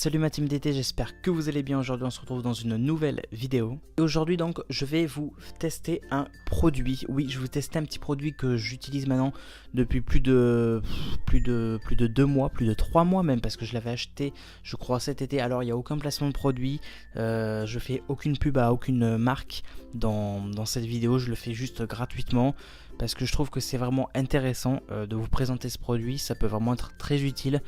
Salut ma team d'été, j'espère que vous allez bien. Aujourd'hui on se retrouve dans une nouvelle vidéo. Et aujourd'hui donc je vais vous tester un produit. Oui, je vais vous tester un petit produit que j'utilise maintenant depuis plus de 2 mois, plus de 3 mois même, parce que je l'avais acheté je crois cet été. Alors il n'y a aucun placement de produit, je fais aucune pub à aucune marque dans cette vidéo, je le fais juste gratuitement. Parce que je trouve que c'est vraiment intéressant de vous présenter ce produit, ça peut vraiment être très utile,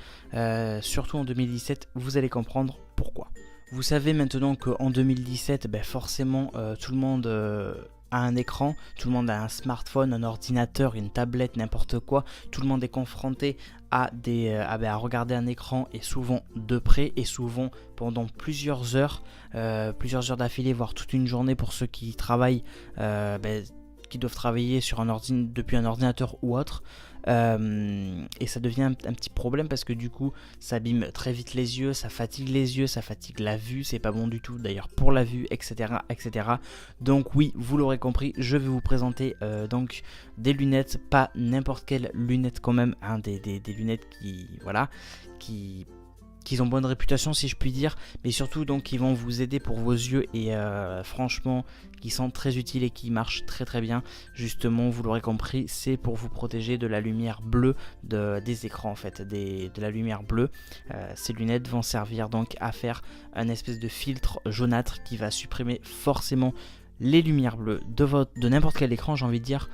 surtout en 2017, vous allez comprendre pourquoi. Vous savez maintenant qu'en 2017, forcément tout le monde a un écran, tout le monde a un smartphone, un ordinateur, une tablette, n'importe quoi, tout le monde est confronté à regarder un écran, et souvent de près et souvent pendant plusieurs heures d'affilée, voire toute une journée pour ceux qui travaillent qui doivent travailler sur depuis un ordinateur ou autre, et ça devient un petit problème parce que du coup ça abîme très vite les yeux, ça fatigue les yeux, ça fatigue la vue, c'est pas bon du tout d'ailleurs pour la vue, etc. Donc oui, vous l'aurez compris, je vais vous présenter donc des lunettes, pas n'importe quelles lunettes quand même, hein, des lunettes qui ont bonne réputation si je puis dire, mais surtout donc qui vont vous aider pour vos yeux et franchement qui sont très utiles et qui marchent très très bien. Justement, vous l'aurez compris, c'est pour vous protéger de la lumière bleue des écrans en fait, de la lumière bleue. Ces lunettes vont servir donc à faire un espèce de filtre jaunâtre qui va supprimer forcément les lumières bleues de n'importe quel écran, j'ai envie de dire,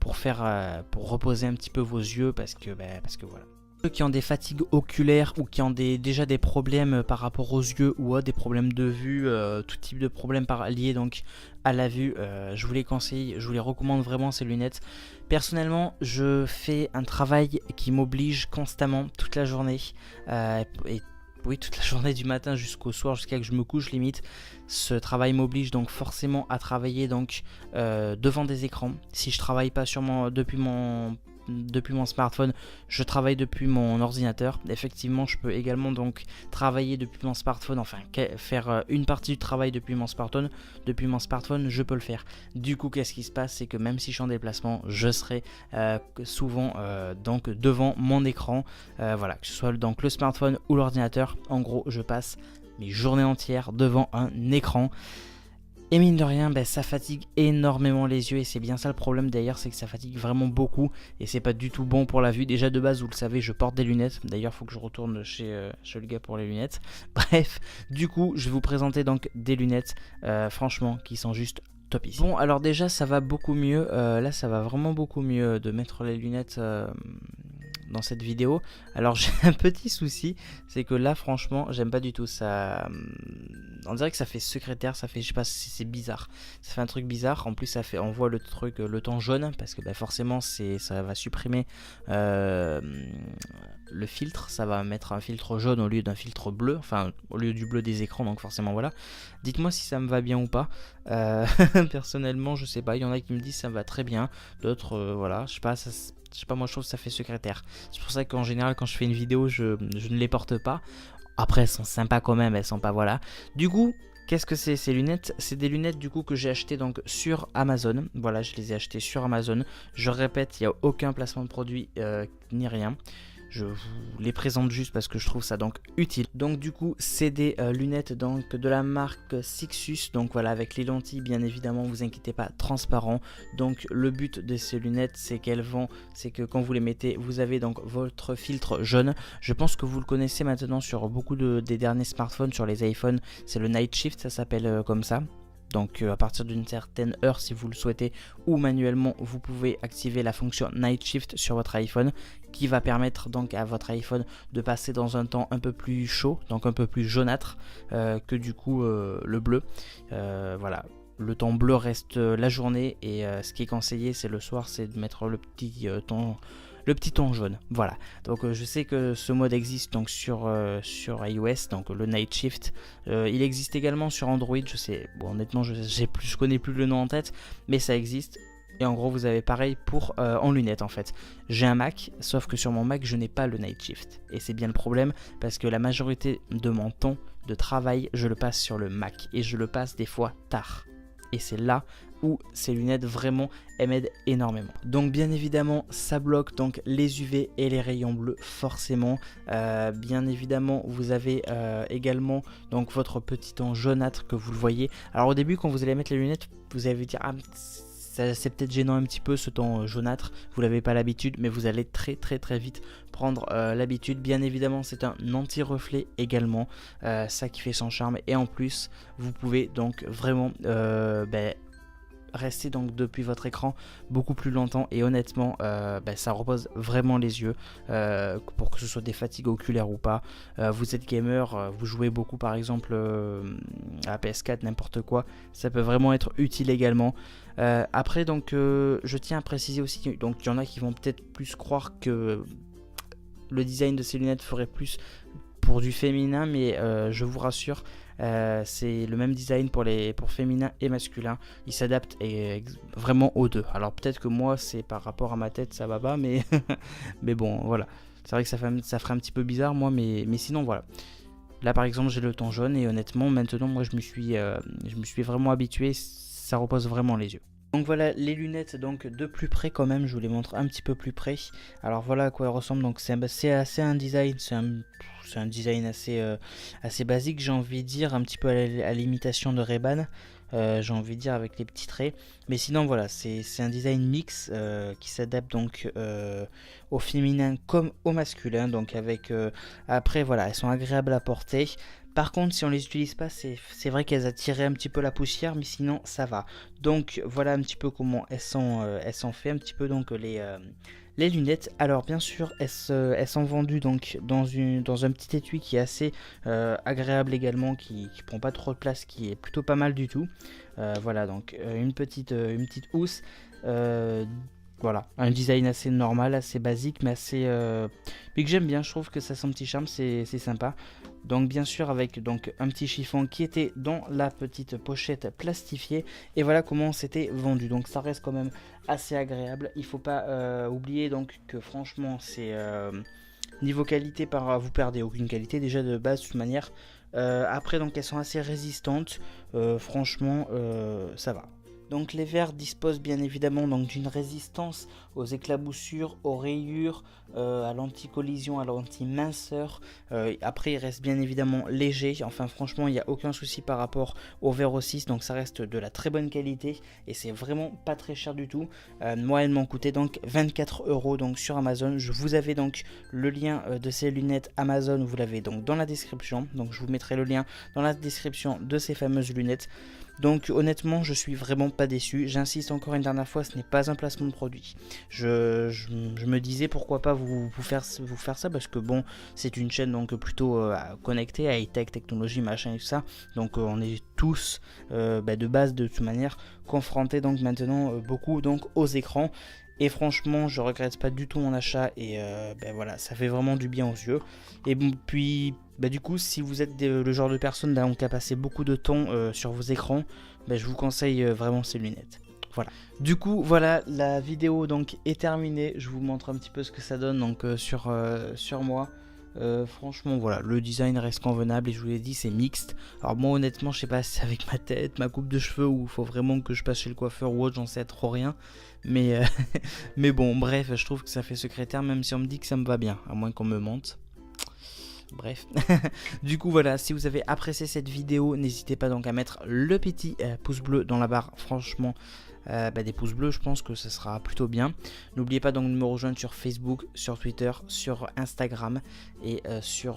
pour reposer un petit peu vos yeux parce que voilà. Ceux qui ont des fatigues oculaires ou qui ont déjà des problèmes par rapport aux yeux ou des problèmes de vue, tout type de problèmes liés donc à la vue, je vous les conseille, je vous les recommande vraiment ces lunettes. Personnellement, je fais un travail qui m'oblige constamment toute la journée, oui, toute la journée du matin jusqu'au soir, jusqu'à que je me couche limite. Ce travail m'oblige donc forcément à travailler donc devant des écrans. Si je travaille pas depuis mon smartphone, je travaille depuis mon ordinateur. Effectivement, je peux également donc travailler depuis mon smartphone, enfin faire une partie du travail depuis mon smartphone. Depuis mon smartphone, je peux le faire. Du coup, qu'est-ce qui se passe, c'est que même si je suis en déplacement, je serai souvent donc devant mon écran. Voilà, que ce soit donc le smartphone ou l'ordinateur. En gros, je passe mes journées entières devant un écran. Et mine de rien, ça fatigue énormément les yeux, et c'est bien ça le problème d'ailleurs, c'est que ça fatigue vraiment beaucoup et c'est pas du tout bon pour la vue. Déjà de base, vous le savez, je porte des lunettes, d'ailleurs faut que je retourne chez le gars pour les lunettes. Bref, du coup je vais vous présenter donc des lunettes franchement qui sont juste top ici. Bon, alors déjà ça va beaucoup mieux, là ça va vraiment beaucoup mieux de mettre les lunettes dans cette vidéo. Alors j'ai un petit souci, c'est que là franchement j'aime pas du tout ça. On dirait que ça fait secrétaire, ça fait, je sais pas, c'est bizarre, ça fait un truc bizarre. En plus ça fait, on voit le le ton jaune parce que forcément ça va supprimer le filtre, ça va mettre un filtre jaune au lieu d'un filtre bleu, enfin au lieu du bleu des écrans, donc forcément voilà. Dites-moi si ça me va bien ou pas. Personnellement je sais pas, il y en a qui me disent ça me va très bien, d'autres voilà, je sais pas, moi je trouve que ça fait secrétaire. C'est pour ça qu'en général quand je fais une vidéo je ne les porte pas. Après elles sont sympas quand même, elles sont pas, voilà. Du coup, qu'est-ce que c'est ces lunettes? C'est des lunettes du coup que j'ai acheté donc sur Amazon. Voilà, je les ai achetées sur Amazon. Je répète, il n'y a aucun placement de produit ni rien. Je vous les présente juste parce que je trouve ça donc utile. Donc du coup c'est des lunettes donc de la marque Sixus. Donc voilà, avec les lentilles bien évidemment, vous inquiétez pas, transparent. Donc le but de ces lunettes c'est c'est que quand vous les mettez, vous avez donc votre filtre jaune. Je pense que vous le connaissez maintenant sur beaucoup des derniers smartphones, sur les iPhones. C'est le Night Shift, ça s'appelle comme ça. Donc à partir d'une certaine heure si vous le souhaitez, ou manuellement vous pouvez activer la fonction Night Shift sur votre iPhone, qui va permettre donc à votre iPhone de passer dans un temps un peu plus chaud, donc un peu plus jaunâtre que du coup le bleu. Voilà, le temps bleu reste la journée, et ce qui est conseillé c'est le soir, c'est de mettre le petit ton jaune. Voilà, donc je sais que ce mode existe donc sur iOS, donc le Night Shift. Il existe également sur Android, je sais, bon honnêtement je connais plus le nom en tête, mais ça existe. Et en gros vous avez pareil pour en lunettes en fait. J'ai un Mac, sauf que sur mon Mac je n'ai pas le Night Shift, et c'est bien le problème parce que la majorité de mon temps de travail je le passe sur le Mac, et je le passe des fois tard. et c'est là où ces lunettes vraiment m'aident énormément. Donc bien évidemment ça bloque donc les UV et les rayons bleus forcément. Bien évidemment vous avez également donc votre petit temps jaunâtre que vous le voyez. Alors au début quand vous allez mettre les lunettes vous allez vous dire c'est peut-être gênant un petit peu ce ton jaunâtre, vous n'avez pas l'habitude, mais vous allez très vite prendre l'habitude. Bien évidemment c'est un anti-reflet également, ça qui fait son charme, et en plus vous pouvez donc vraiment rester donc depuis votre écran beaucoup plus longtemps, et honnêtement ça repose vraiment les yeux, pour que ce soit des fatigues oculaires ou pas. Vous êtes gamer, vous jouez beaucoup par exemple à PS4, n'importe quoi, ça peut vraiment être utile également. Après donc je tiens à préciser aussi, donc il y en a qui vont peut-être plus croire que le design de ces lunettes ferait plus pour du féminin, mais je vous rassure, c'est le même design pour féminin et masculin. Il s'adapte vraiment aux deux. Alors peut-être que moi c'est par rapport à ma tête ça va pas, mais mais bon voilà. C'est vrai que ça ferait un petit peu bizarre moi, mais sinon voilà. Là par exemple j'ai le ton jaune, et honnêtement maintenant moi je me suis vraiment habitué, ça repose vraiment les yeux. Donc voilà les lunettes donc de plus près quand même, je vous les montre un petit peu plus près. Alors voilà à quoi elles ressemblent. Donc c'est assez un design, c'est un design assez basique, j'ai envie de dire, un petit peu à l'imitation de Ray-Ban, j'ai envie de dire, avec les petits traits. Mais sinon voilà, c'est un design mix qui s'adapte donc au féminin comme au masculin. Donc avec après voilà, elles sont agréables à porter. Par contre, si on les utilise pas, c'est vrai qu'elles attirent un petit peu la poussière, mais sinon ça va. Donc voilà un petit peu comment elles sont faites, un petit peu donc les lunettes. Alors bien sûr, elles sont vendues donc dans un petit étui qui est assez agréable également, qui prend pas trop de place, qui est plutôt pas mal du tout. Voilà donc une petite housse. Voilà, un design assez normal, assez basique, mais mais que j'aime bien. Je trouve que ça a son petit charme, c'est sympa. Donc bien sûr avec donc un petit chiffon qui était dans la petite pochette plastifiée, et voilà comment c'était vendu. Donc ça reste quand même assez agréable. Il faut pas oublier donc que franchement c'est niveau qualité, vous perdez aucune qualité déjà de base de toute manière. Après donc elles sont assez résistantes, franchement ça va. Donc les verres disposent bien évidemment d'une résistance aux éclaboussures, aux rayures, à l'anti-collision, à l'anti-minceur. Après il reste bien évidemment léger, enfin franchement il n'y a aucun souci par rapport au Vero 6, donc ça reste de la très bonne qualité et c'est vraiment pas très cher du tout. Moi elles m'ont coûté donc 24 € donc sur Amazon. Vous avez donc le lien de ces lunettes Amazon, vous l'avez donc dans la description, donc je vous mettrai le lien dans la description de ces fameuses lunettes. Donc honnêtement je suis vraiment pas déçu, j'insiste encore une dernière fois, ce n'est pas un placement de produit. Je me disais pourquoi pas vous faire ça, parce que bon c'est une chaîne donc plutôt connectée à high-tech, technologie, machin et tout ça. Donc on est tous de base de toute manière confrontés donc maintenant beaucoup donc aux écrans. Et franchement je regrette pas du tout mon achat, et voilà, ça fait vraiment du bien aux yeux. Et bon, puis du coup si vous êtes le genre de personne donc à passer beaucoup de temps sur vos écrans, je vous conseille vraiment ces lunettes. Voilà. Du coup voilà, la vidéo donc est terminée. Je vous montre un petit peu ce que ça donne donc sur moi. Franchement voilà, le design reste convenable, et je vous l'ai dit c'est mixte. Alors moi honnêtement je sais pas si c'est avec ma tête, ma coupe de cheveux, ou il faut vraiment que je passe chez le coiffeur ou autre, j'en sais trop rien. Mais, mais bon bref, je trouve que ça fait secrétaire, même si on me dit que ça me va bien, à moins qu'on me mente. Bref, du coup voilà, si vous avez apprécié cette vidéo, n'hésitez pas donc à mettre le petit pouce bleu dans la barre. Franchement des pouces bleus, je pense que ça sera plutôt bien. N'oubliez pas donc de me rejoindre sur Facebook, sur Twitter, sur Instagram, et sur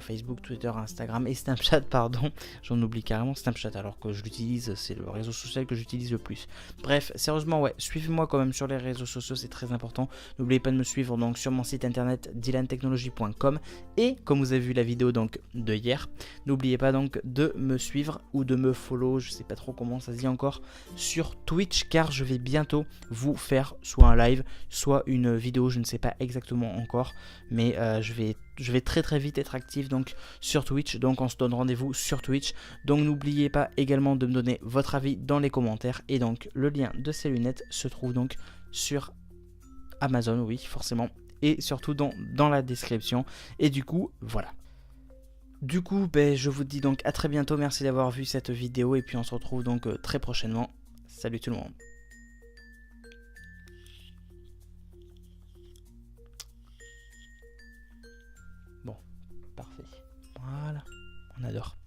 Facebook, Twitter, Instagram et Snapchat, pardon, j'en oublie carrément Snapchat alors que je l'utilise, c'est le réseau social que j'utilise le plus. Bref, sérieusement ouais, suivez-moi quand même sur les réseaux sociaux, c'est très important. N'oubliez pas de me suivre donc sur mon site internet dylantechnology.com, et comme vous avez vu la vidéo donc de hier, n'oubliez pas donc de me suivre ou de me follow, je sais pas trop comment ça se dit encore, sur Twitch, car je vais bientôt vous faire soit un live, soit une vidéo, je ne sais pas exactement encore, mais je vais très vite être actif donc sur Twitch, donc on se donne rendez-vous sur Twitch. Donc n'oubliez pas également de me donner votre avis dans les commentaires, et donc le lien de ces lunettes se trouve donc sur Amazon, oui forcément, et surtout dans la description. Et du coup voilà. Du coup, ben, je vous dis donc à très bientôt. Merci d'avoir vu cette vidéo. Et puis on se retrouve donc très prochainement. Salut tout le monde. Bon, parfait. Voilà, on adore.